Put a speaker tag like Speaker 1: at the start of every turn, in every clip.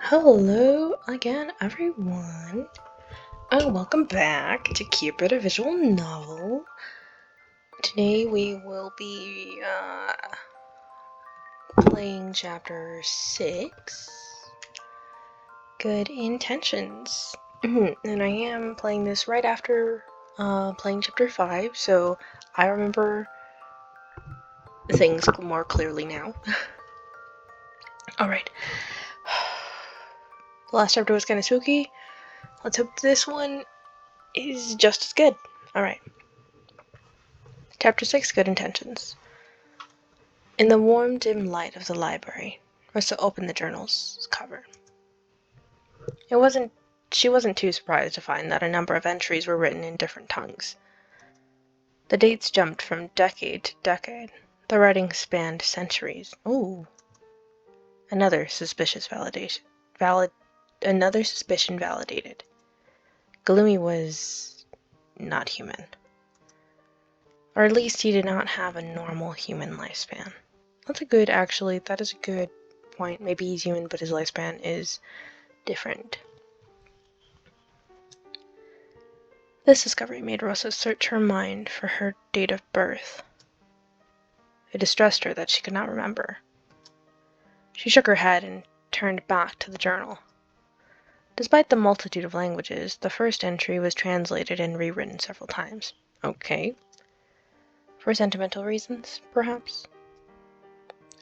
Speaker 1: Hello again, everyone, and welcome back to Cupid, a visual novel. Today we will be playing chapter 6, Good Intentions. And I am playing this right after playing chapter 5, so I remember things more clearly now. Alright. The last chapter was kind of spooky. Let's hope this one is just as good. Alright. Chapter 6, Good Intentions. In the warm, dim light of the library, Rissa opened the journal's cover. She wasn't too surprised to find that a number of entries were written in different tongues. The dates jumped from decade to decade. The writing spanned centuries. Ooh. Another suspicion validated. Gloomy was not human. Or at least he did not have a normal human lifespan. That is a good point. Maybe he's human, but his lifespan is different. This discovery made Rosa search her mind for her date of birth. It distressed her that she could not remember. She shook her head and turned back to the journal. Despite the multitude of languages, the first entry was translated and rewritten several times. Okay. For sentimental reasons, perhaps?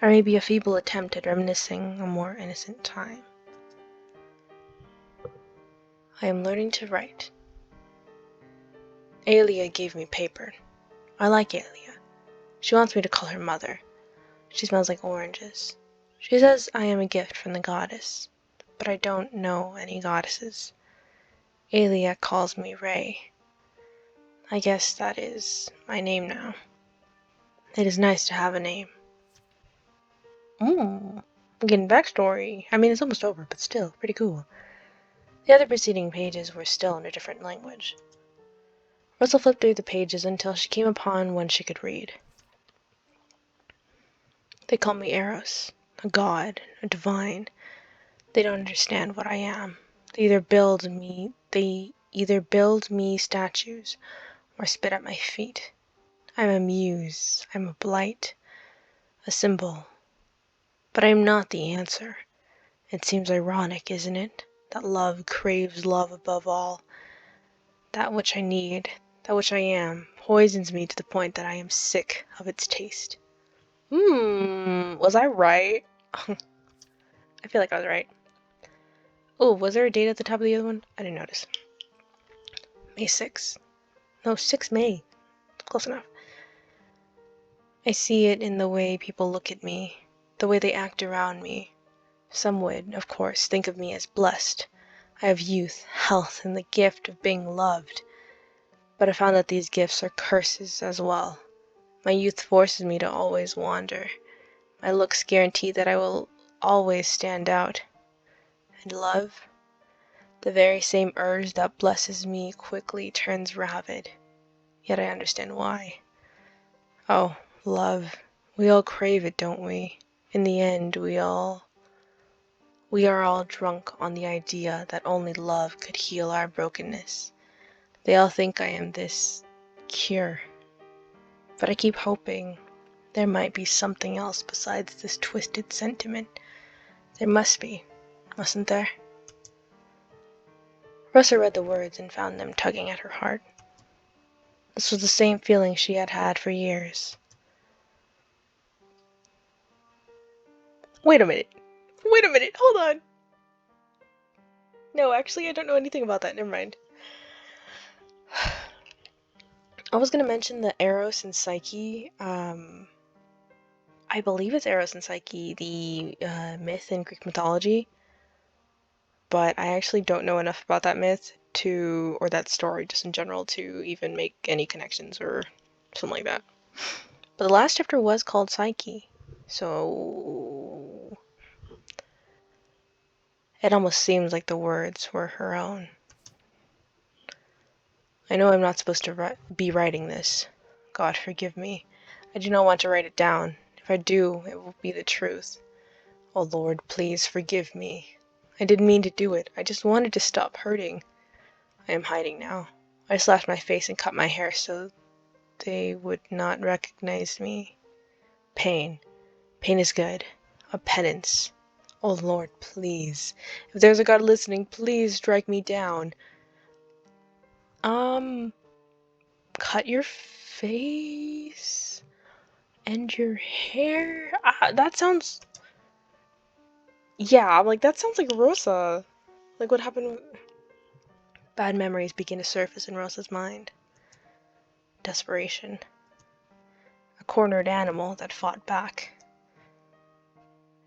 Speaker 1: Or maybe a feeble attempt at reminiscing a more innocent time. I am learning to write. Aelia gave me paper. I like Aelia. She wants me to call her mother. She smells like oranges. She says I am a gift from the goddess, but I don't know any goddesses. Aelia calls me Ray. I guess that is my name now. It is nice to have a name. I'm getting backstory. I mean, it's almost over, but still, pretty cool. The other preceding pages were still in a different language. Russell flipped through the pages until she came upon one she could read. They call me Eros, a god, a divine. They don't understand what I am. They either build me statues or spit at my feet. I'm a muse, I'm a blight, a symbol. But I am not the answer. It seems ironic, isn't it? That love craves love above all. That which I need, that which I am, poisons me to the point that I am sick of its taste. Was I right? I feel like I was right. Oh, was there a date at the top of the other one? I didn't notice. May 6th. No, 6 May. Close enough. I see it in the way people look at me, the way they act around me. Some would, of course, think of me as blessed. I have youth, health, and the gift of being loved. But I found that these gifts are curses as well. My youth forces me to always wander. My looks guarantee that I will always stand out. And love? The very same urge that blesses me quickly turns rabid. Yet I understand why. Oh, love. We all crave it, don't we? In the end, we are all drunk on the idea that only love could heal our brokenness. They all think I am this cure. But I keep hoping there might be something else besides this twisted sentiment. There must be, mustn't there? Rosa read the words and found them tugging at her heart. This was the same feeling she had had for years. Wait a minute, hold on! No, actually, I don't know anything about that, never mind. I was gonna mention the Eros and Psyche, I believe it's Eros and Psyche, the myth in Greek mythology, but I actually don't know enough about that myth or that story just in general to even make any connections or something like that. But the last chapter was called Psyche, so it almost seems like the words were her own. I know I'm not supposed to be writing this. God forgive me. I do not want to write it down. If I do, it will be the truth. Oh Lord, please forgive me. I didn't mean to do it. I just wanted to stop hurting. I am hiding now. I slashed my face and cut my hair so they would not recognize me. Pain. Pain is good. A penance. Oh Lord, please. If there's a God listening, please strike me down. Cut your face and your hair? That sounds... Yeah, I'm like, that sounds like Rosa. Like what happened... Bad memories begin to surface in Rosa's mind. Desperation. A cornered animal that fought back.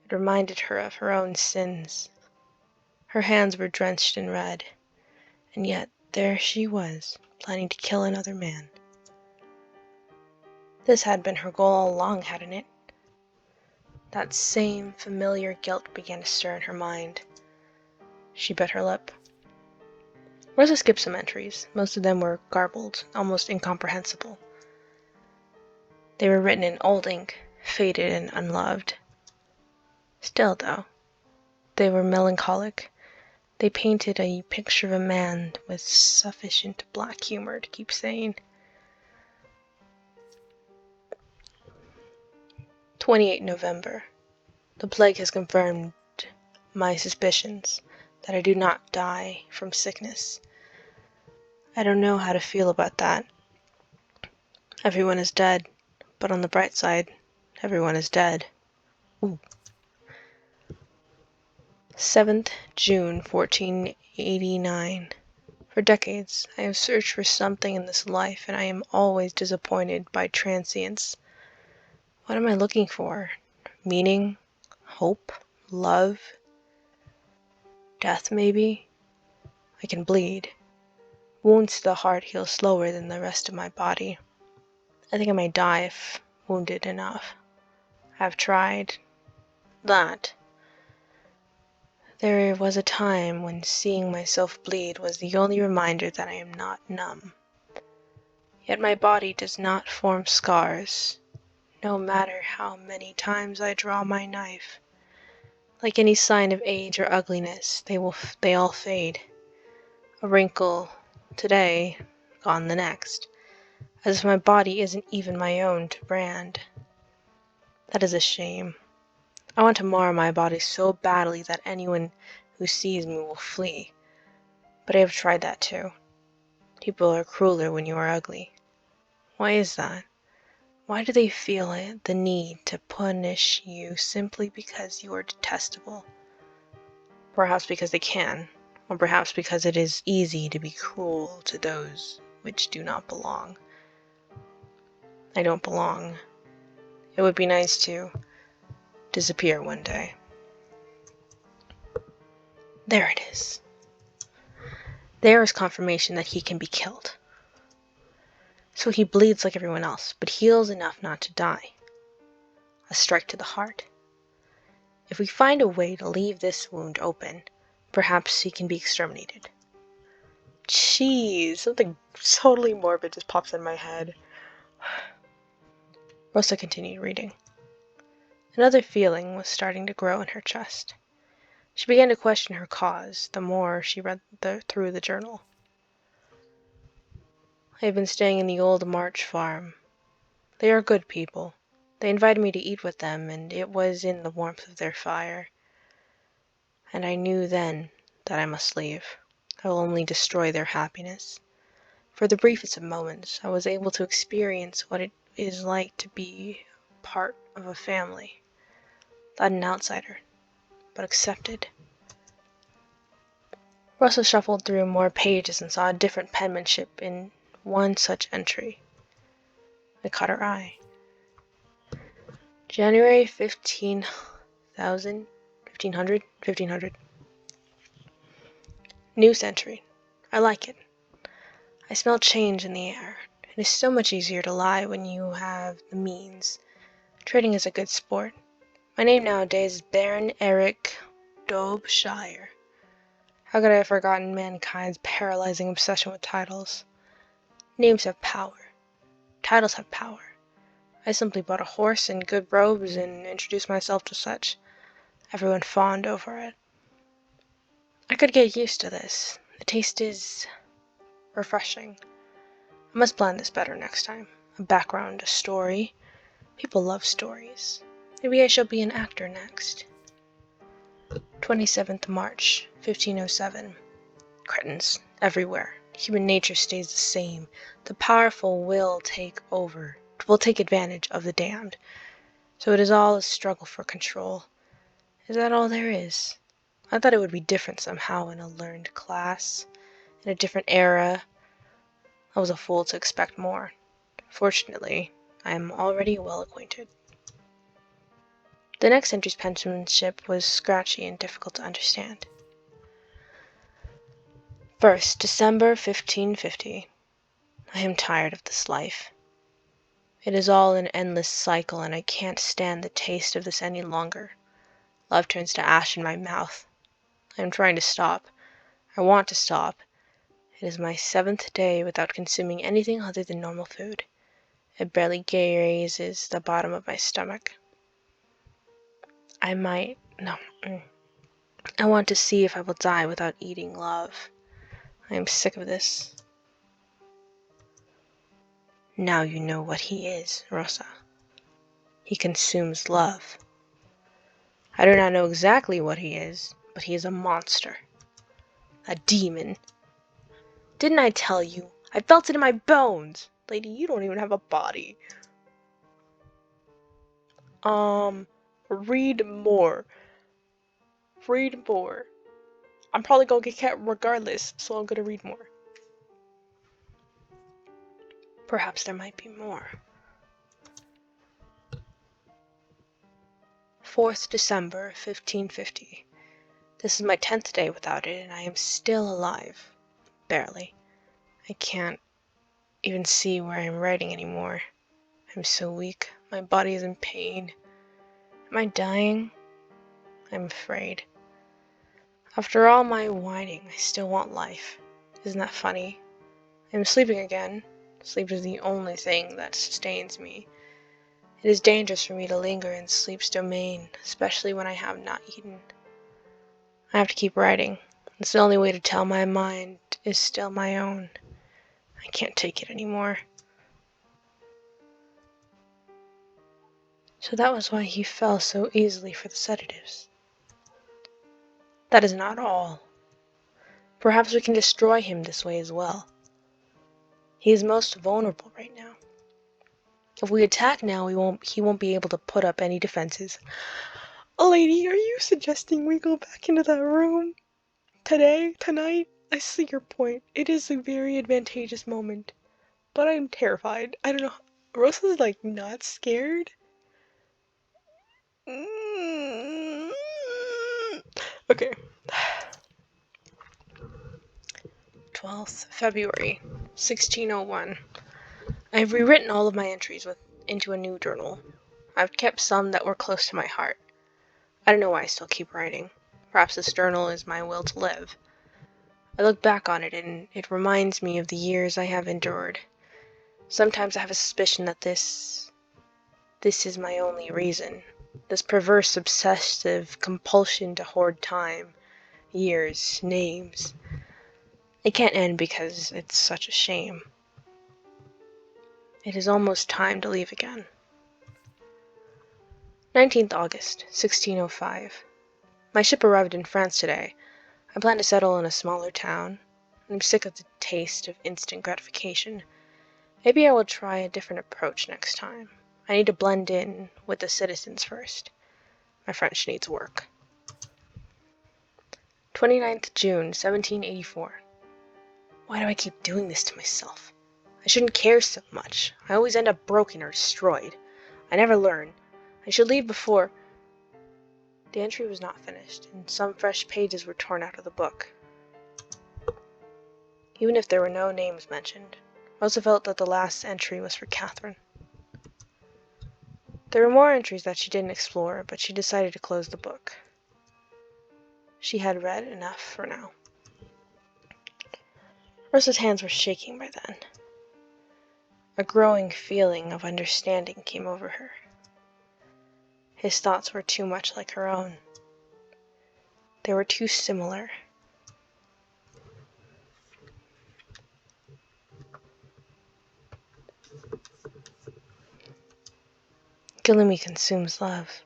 Speaker 1: It reminded her of her own sins. Her hands were drenched in red, and yet there she was, planning to kill another man. This had been her goal all along, hadn't it? That same familiar guilt began to stir in her mind. She bit her lip. Rosa skipped some entries. Most of them were garbled, almost incomprehensible. They were written in old ink, faded and unloved. Still, though, they were melancholic. They painted a picture of a man with sufficient black humor to keep sane. 28 November. The plague has confirmed my suspicions that I do not die from sickness. I don't know how to feel about that. Everyone is dead, but on the bright side, everyone is dead. Ooh. 7th June 1489. For decades, I have searched for something in this life, and I am always disappointed by transience. What am I looking for? Meaning? Hope? Love? Death, maybe? I can bleed. Wounds to the heart heal slower than the rest of my body. I think I might die if wounded enough. I've tried that. There was a time when seeing myself bleed was the only reminder that I am not numb. Yet my body does not form scars, no matter how many times I draw my knife. Like any sign of age or ugliness, they all fade. A wrinkle today, gone the next, as if my body isn't even my own to brand. That is a shame. I want to mar my body so badly that anyone who sees me will flee. But I have tried that too. People are crueler when you are ugly. Why is that? Why do they feel it, the need to punish you simply because you are detestable? Perhaps because they can, or perhaps because it is easy to be cruel to those which do not belong. I don't belong. It would be nice to disappear one day. There it is. There is confirmation that he can be killed. So he bleeds like everyone else, but heals enough not to die. A strike to the heart. If we find a way to leave this wound open, perhaps he can be exterminated. Jeez, something totally morbid just pops in my head. Rosa continued reading. Another feeling was starting to grow in her chest. She began to question her cause the more she read through the journal. I have been staying in the old March farm. They are good people. They invited me to eat with them, and it was in the warmth of their fire. And I knew then that I must leave. I will only destroy their happiness. For the briefest of moments, I was able to experience what it is like to be part of a family. Not an outsider, but accepted. Russell shuffled through more pages and saw a different penmanship in one such entry. It caught her eye. January 1500. News entry. I like it. I smell change in the air. It is so much easier to lie when you have the means. Trading is a good sport. My name nowadays is Baron Eric Dobshire. How could I have forgotten mankind's paralyzing obsession with titles? Names have power. Titles have power. I simply bought a horse and good robes and introduced myself to such. Everyone fawned over it. could get used to this. The taste is refreshing. I must plan this better next time. A background, a story. People love stories. Maybe I shall be an actor next. 27th March, 1507. Cretins everywhere. Human nature stays the same. The powerful will take advantage of the damned. So it is all a struggle for control. Is that all there is? I thought it would be different somehow in a learned class, in a different era. I was a fool to expect more. Fortunately, I am already well acquainted. The next entry's penmanship was scratchy and difficult to understand. 1st December 1550. I am tired of this life. It is all an endless cycle, and I can't stand the taste of this any longer. Love turns to ash in my mouth. I am trying to stop. I want to stop. It is my 7th day without consuming anything other than normal food. It barely grazes the bottom of my stomach. I want to see if I will die without eating love. I am sick of this. Now you know what he is, Rosa. He consumes love. I do not know exactly what he is, but he is a monster. A demon. Didn't I tell you? I felt it in my bones. Lady, you don't even have a body. Read more. Read more. I'm probably gonna get cat regardless, so I'm gonna read more. Perhaps there might be more. 4th December, 1550. This is my 10th day without it, and I am still alive. Barely. I can't even see where I am writing anymore. I'm so weak. My body is in pain. Am I dying? I'm afraid. After all my whining, I still want life. Isn't that funny? I'm sleeping again. Sleep is the only thing that sustains me. It is dangerous for me to linger in sleep's domain, especially when I have not eaten. I have to keep writing. It's the only way to tell my mind is still my own. I can't take it anymore. So that was why he fell so easily for the sedatives. That is not all. Perhaps we can destroy him this way as well. He is most vulnerable right now. If we attack now, he won't be able to put up any defenses. Lady, are you suggesting we go back into that room? Tonight? I see your point. It is a very advantageous moment. But I'm terrified. I don't know. Rosa's like not scared. Okay. 12th February, 1601. I have rewritten all of my entries into a new journal. I've kept some that were close to my heart. I don't know why I still keep writing. Perhaps this journal is my will to live. I look back on it and it reminds me of the years I have endured. Sometimes I have a suspicion that this is my only reason. This perverse obsessive compulsion to hoard time, years, names. It can't end because it's such a shame. It is almost time to leave again. 19th August, 1605. My ship arrived in France today. I plan to settle in a smaller town. I'm sick of the taste of instant gratification. Maybe I will try a different approach next time. I need to blend in with the citizens first. My French needs work. 29th June, 1784. Why do I keep doing this to myself? I shouldn't care so much. I always end up broken or destroyed. I never learn. I should leave before... The entry was not finished, and some fresh pages were torn out of the book. Even if there were no names mentioned, Rosa felt that the last entry was for Catherine. There were more entries that she didn't explore, but she decided to close the book. She had read enough for now. Rosa's hands were shaking by then. A growing feeling of understanding came over her. His thoughts were too much like her own. They were too similar. Galumi consumes love.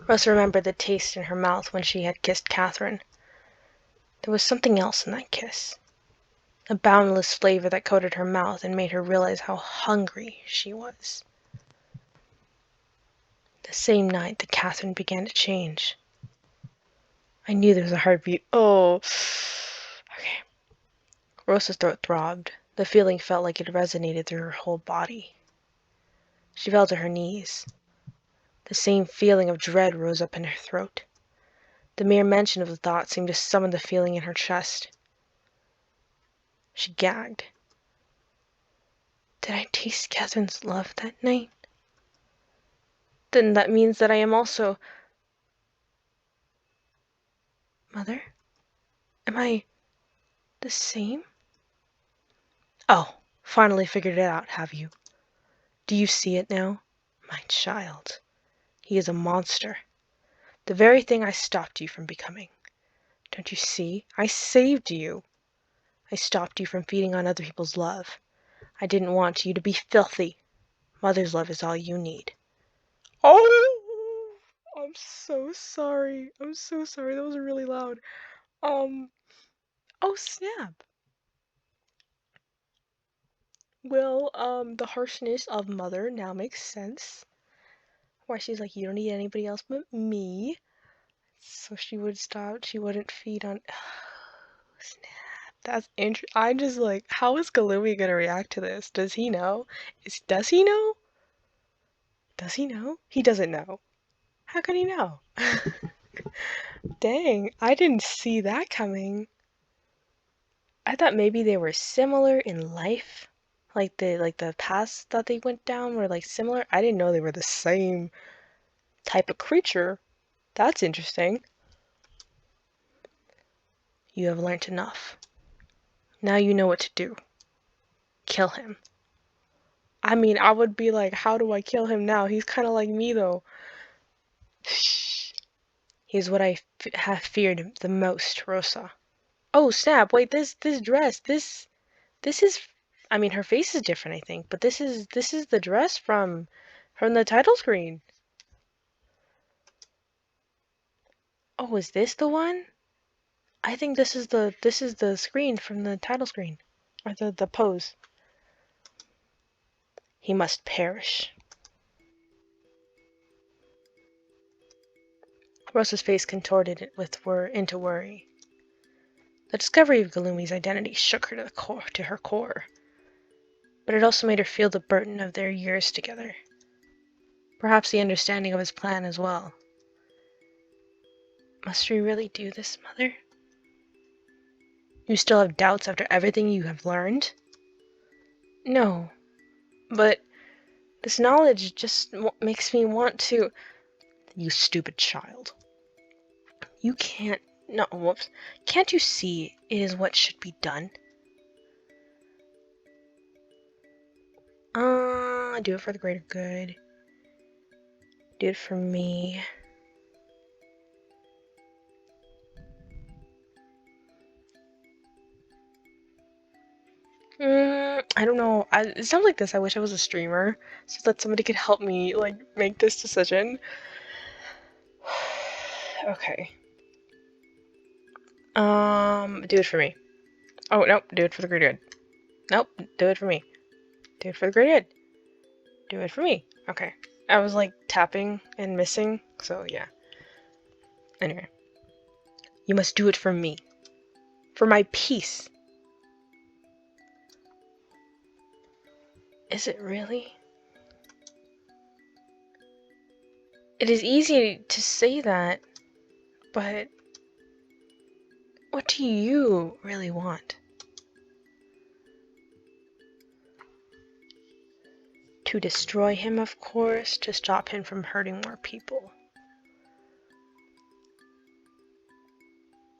Speaker 1: Rosa remembered the taste in her mouth when she had kissed Catherine. There was something else in that kiss. A boundless flavor that coated her mouth and made her realize how hungry she was. The same night that Catherine began to change. I knew there was a heartbeat. Oh. Okay. Rosa's throat throbbed. The feeling felt like it resonated through her whole body. She fell to her knees. The same feeling of dread rose up in her throat. The mere mention of the thought seemed to summon the feeling in her chest. She gagged. Did I taste Catherine's love that night? Then that means that I am also... Mother? Am I the same? Oh, finally figured it out, have you? Do you see it now? My child. He is a monster. The very thing I stopped you from becoming. Don't you see? I saved you. I stopped you from feeding on other people's love. I didn't want you to be filthy. Mother's love is all you need. Oh! I'm so sorry. I'm so sorry. That was really loud. Oh snap. Well, the harshness of Mother now makes sense. Why she's like, you don't need anybody else but me. So she would stop. She wouldn't feed on... Oh, snap. That's interesting. I'm just like, how is Galumi gonna react to this? Does he know? Does he know? Does he know? He doesn't know. How can he know? Dang, I didn't see that coming. I thought maybe they were similar in life. Like the paths that they went down were like similar. I didn't know they were the same type of creature. That's interesting. You have learnt enough. Now you know what to do. Kill him. I mean, I would be like, how do I kill him now? He's kind of like me, though. He's what I have feared the most, Rosa. Oh, snap. Wait, this dress, this is... I mean, her face is different, I think. But this is the dress from the title screen. Oh, is this the one? I think this is the screen from the title screen. Or the pose. He must perish. Rosa's face contorted into worry. The discovery of Galumi's identity shook her to her core. But it also made her feel the burden of their years together. Perhaps the understanding of his plan as well. Must we really do this, Mother? You still have doubts after everything you have learned? No, but this knowledge just makes me want to... You stupid child. You can't... No, whoops. Can't you see it is what should be done? Do it for the greater good. Do it for me. I don't know. It sounds like this. I wish I was a streamer so that somebody could help me, like, make this decision. Okay. Do it for me. Oh, nope. Do it for the greater good. Nope. Do it for me. Do it for the greater good. Do it for me. Okay. I was, like, tapping and missing, so yeah. Anyway. You must do it for me. For my peace. Is it really? It is easy to say that, but what do you really want? To destroy him, of course, to stop him from hurting more people.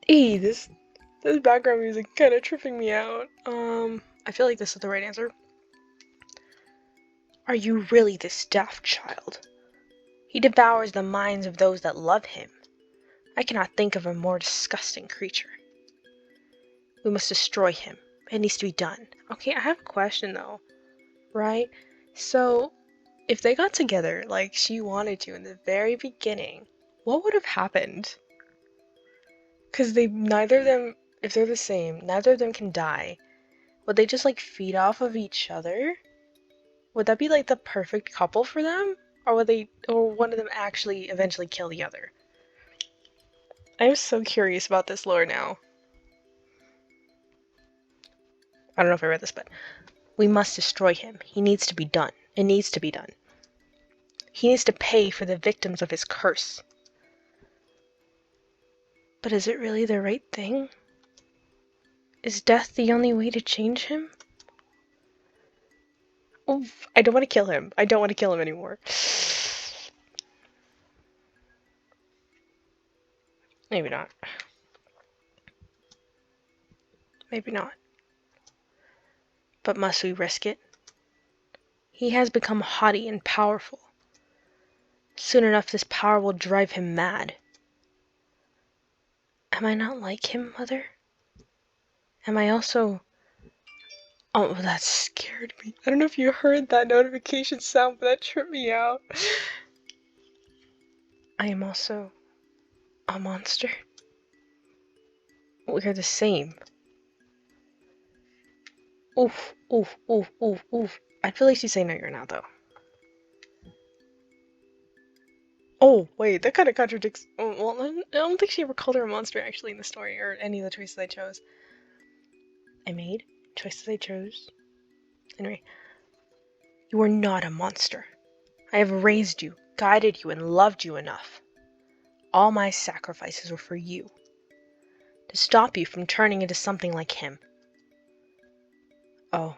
Speaker 1: This background music kind of tripping me out. I feel like this is the right answer. Are you really this daft child? He devours the minds of those that love him. I cannot think of a more disgusting creature. We must destroy him. It needs to be done. Okay, I have a question though. Right? So, if they got together like she wanted to in the very beginning, what would have happened? Because neither of them, if they're the same, neither of them can die. Would they just like feed off of each other? Would that be like the perfect couple for them? Or or one of them actually eventually kill the other? I'm so curious about this lore now. I don't know if I read this, but we must destroy him. He needs to be done. It needs to be done. He needs to pay for the victims of his curse. But is it really the right thing? Is death the only way to change him? Oh, I don't want to kill him. I don't want to kill him anymore. Maybe not. Maybe not. But must we risk it? He has become haughty and powerful. Soon enough, this power will drive him mad. Am I not like him, Mother? Am I also... Oh, that scared me. I don't know if you heard that notification sound, but that tripped me out. I am also a monster. We're the same. Oof, oof, oof, oof, oof. I feel like she's saying no, you're not, though. Oh, wait, that kind of contradicts... Well, I don't think she ever called her a monster, actually, in the story, or any of the choices I chose. I made choices I chose. Anyway, you are not a monster. I have raised you, guided you, and loved you enough. All my sacrifices were for you. To stop you from turning into something like him. Oh,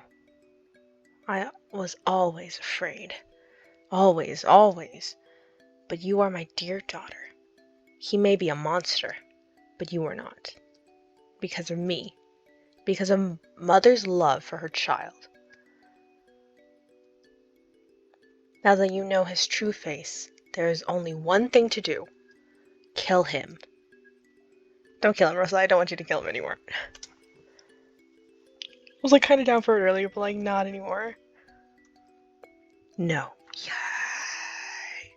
Speaker 1: I was always afraid. Always, always. But you are my dear daughter. He may be a monster, but you are not. Because of me. Because of mother's love for her child. Now that you know his true face, there is only one thing to do. Kill him. Don't kill him, Rosa. I don't want you to kill him anymore. I was like kind of down for it earlier, but like not anymore. No. Yay.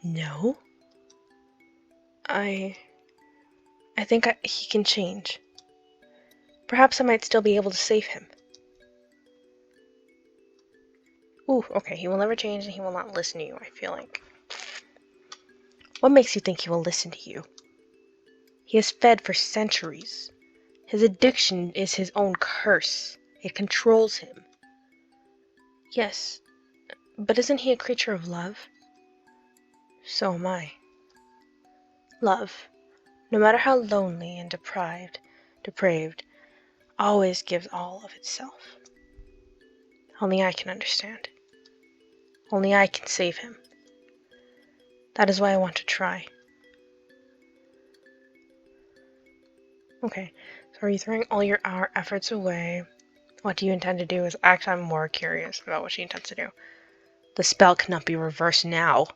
Speaker 1: No? I think he can change. Perhaps I might still be able to save him. Ooh, okay, he will never change and he will not listen to you, I feel like. What makes you think he will listen to you? He has fed for centuries. His addiction is his own curse. It controls him. Yes, but isn't he a creature of love? So am I. Love, no matter how lonely and depraved, always gives all of itself. Only I can understand. Only I can save him. That is why I want to try. Okay, so are you throwing all your efforts away? What do you intend to do? Actually, I'm more curious about what she intends to do. The spell cannot be reversed now.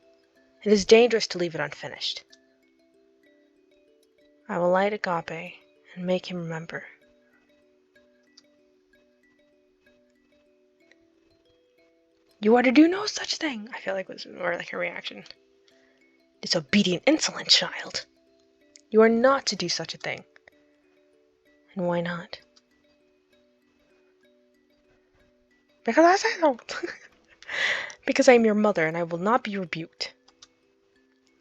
Speaker 1: It is dangerous to leave it unfinished. I will light Agape and make him remember. You are to do no such thing, I feel like was more like her reaction. Disobedient, insolent child. You are not to do such a thing. And why not? Because I say so. Because I am your mother and I will not be rebuked.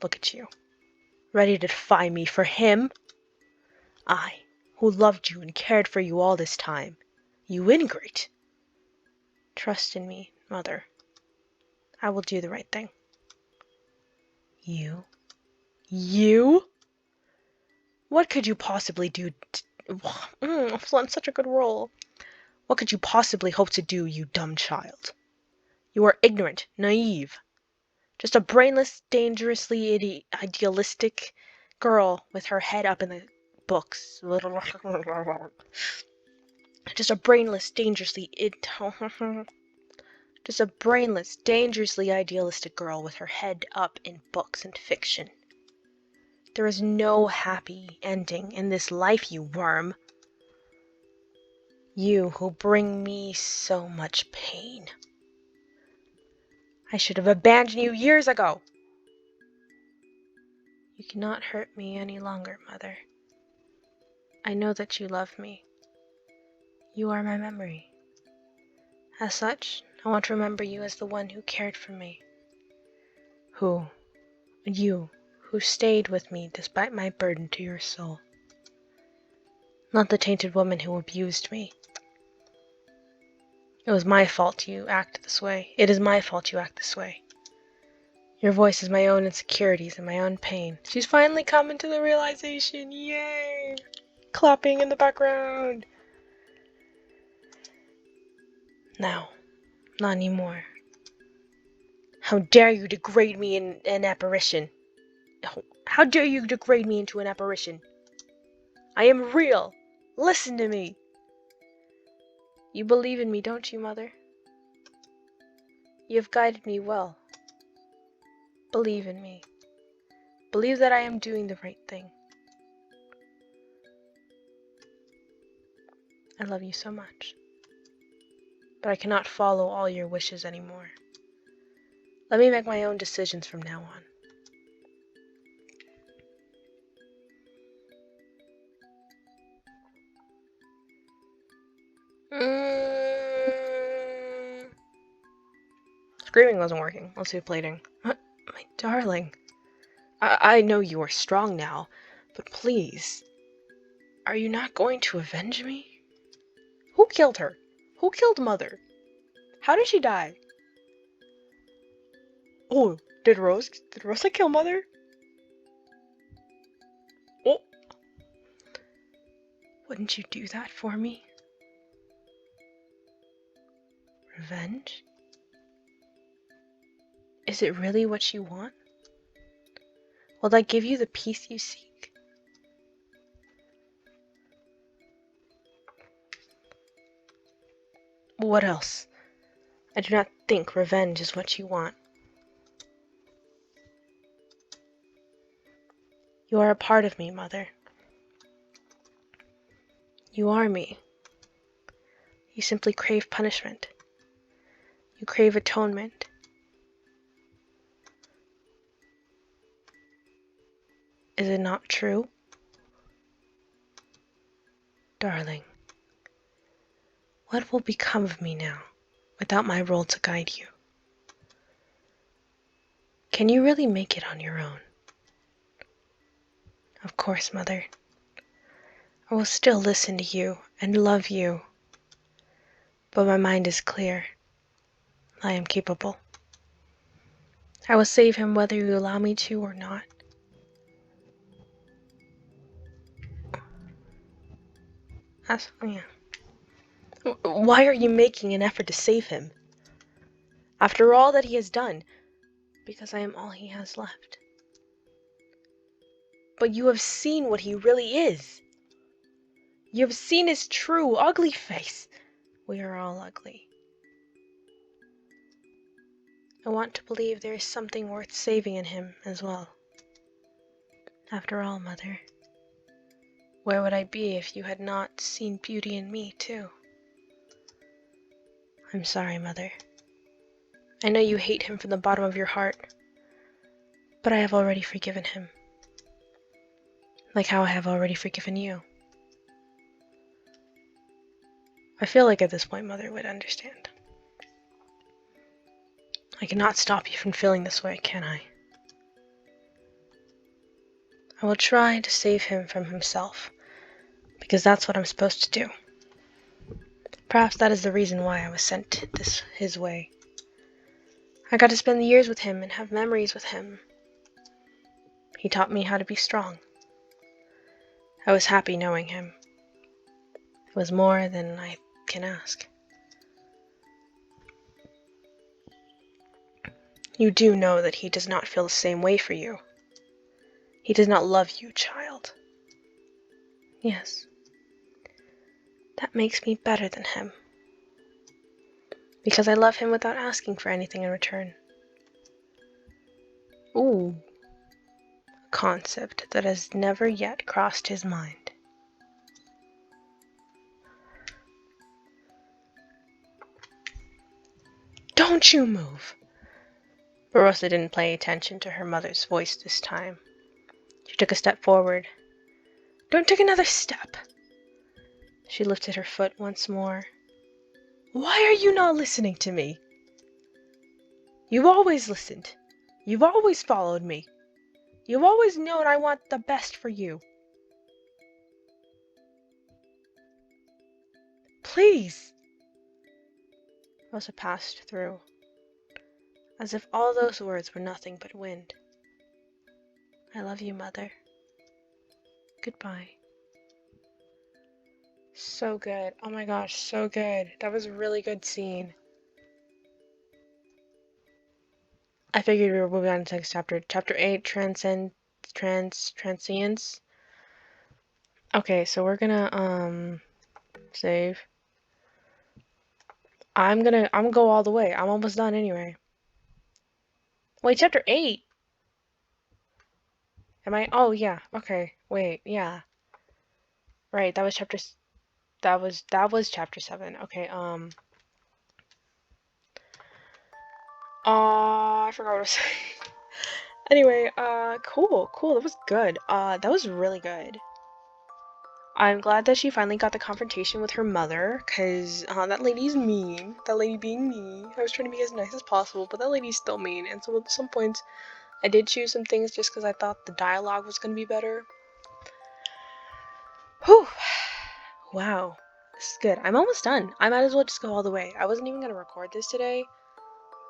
Speaker 1: Look at you. Ready to defy me for him? I, who loved you and cared for you all this time. You ingrate. Trust in me, mother. I will do the right thing. You? You? What could you possibly do on such a good roll. What could you possibly hope to do, you dumb child? You are ignorant, naive. Just a brainless, dangerously idealistic girl with her head up in the books. Just a brainless, dangerously Just a brainless, dangerously idealistic girl with her head up in books and fiction. There is no happy ending in this life, you worm. You who bring me so much pain. I should have abandoned you years ago. You cannot hurt me any longer, Mother. I know that you love me. You are my memory. As such, I want to remember you as the one who cared for me. Who stayed with me despite my burden to your soul. Not the tainted woman who abused me. It was my fault you act this way. It is my fault you act this way. Your voice is my own insecurities and my own pain. She's finally coming to the realization. Yay! Clapping in the background. No, not anymore. How dare you degrade me in an apparition? How dare you degrade me into an apparition? I am real. Listen to me. You believe in me, don't you, Mother? You have guided me well. Believe in me. Believe that I am doing the right thing. I love you so much. But I cannot follow all your wishes anymore. Let me make my own decisions from now on. Screaming wasn't working. Let's do plating. My darling. I know you are strong now, but please. Are you not going to avenge me? Who killed her? Who killed Mother? How did she die? Oh, did Rosa kill Mother? Oh. Wouldn't you do that for me? Revenge? Is it really what you want? Will that give you the peace you seek? What else? I do not think revenge is what you want. You are a part of me, Mother. You are me. You simply crave punishment. You crave atonement. Is it not true? Darling, what will become of me now without my role to guide you? Can you really make it on your own? Of course, Mother. I will still listen to you and love you. But my mind is clear. I am capable. I will save him whether you allow me to or not. Yeah. Why are you making an effort to save him? After all that he has done, because I am all he has left. But you have seen what he really is. You have seen his true, ugly face. We are all ugly. I want to believe there is something worth saving in him as well. After all, Mother, where would I be if you had not seen beauty in me, too? I'm sorry, Mother. I know you hate him from the bottom of your heart, but I have already forgiven him. Like how I have already forgiven you. I feel like at this point Mother would understand. I cannot stop you from feeling this way, can I? I will try to save him from himself, because that's what I'm supposed to do. Perhaps that is the reason why I was sent his way. I got to spend the years with him and have memories with him. He taught me how to be strong. I was happy knowing him. It was more than I can ask. You do know that he does not feel the same way for you. He does not love you, child. Yes. That makes me better than him. Because I love him without asking for anything in return. Ooh. A concept that has never yet crossed his mind. Don't you move! But Rosa didn't pay attention to her mother's voice this time. She took a step forward. Don't take another step! She lifted her foot once more. Why are you not listening to me? You've always listened. You've always followed me. You've always known I want the best for you. Please! Rosa passed through, as if all those words were nothing but wind. I love you, Mother. Goodbye. So good. Oh my gosh, so good. That was a really good scene. I figured we were moving on to the next chapter. Chapter 8, Transience. Okay, so we're gonna, save. I'm gonna go all the way. I'm almost done anyway. Wait, chapter 8? Am I? Oh, yeah. Okay. Wait, yeah. Right, that was chapter... That was chapter 7. Okay, I forgot what I was saying. Anyway, cool. That was good. That was really good. I'm glad that she finally got the confrontation with her mother, because that lady's mean. That lady being mean. I was trying to be as nice as possible, but that lady's still mean, and so at some points I did choose some things just because I thought the dialogue was going to be better. Whew. Wow. This is good. I'm almost done. I might as well just go all the way. I wasn't even going to record this today,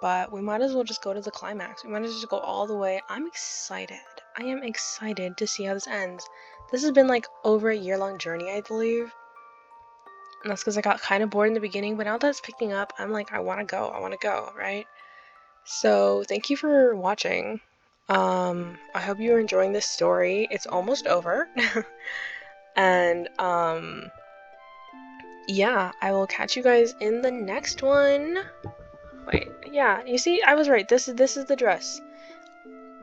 Speaker 1: but we might as well just go to the climax. We might as well just go all the way. I'm excited. I am excited to see how this ends. This has been like over a year-long journey, I believe. And that's because I got kind of bored in the beginning, but now that it's picking up, I'm like, I want to go, right? So, thank you for watching. I hope you're enjoying this story. It's almost over. And, yeah, I will catch you guys in the next one. Wait, yeah, you see, I was right. This is the dress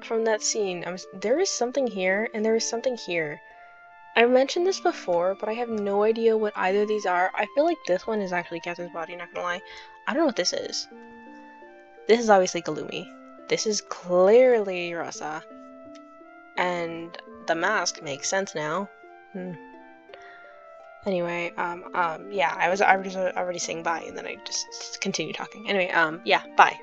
Speaker 1: from that scene. There is something here, and there is something here. I've mentioned this before, but I have no idea what either of these are. I feel like this one is actually Catherine's body, not gonna lie. I don't know what this is. This is obviously Galumi. This is clearly Rosa. And the mask makes sense now. Anyway, yeah, I was already saying bye, and then I just continued talking. Anyway, yeah, bye.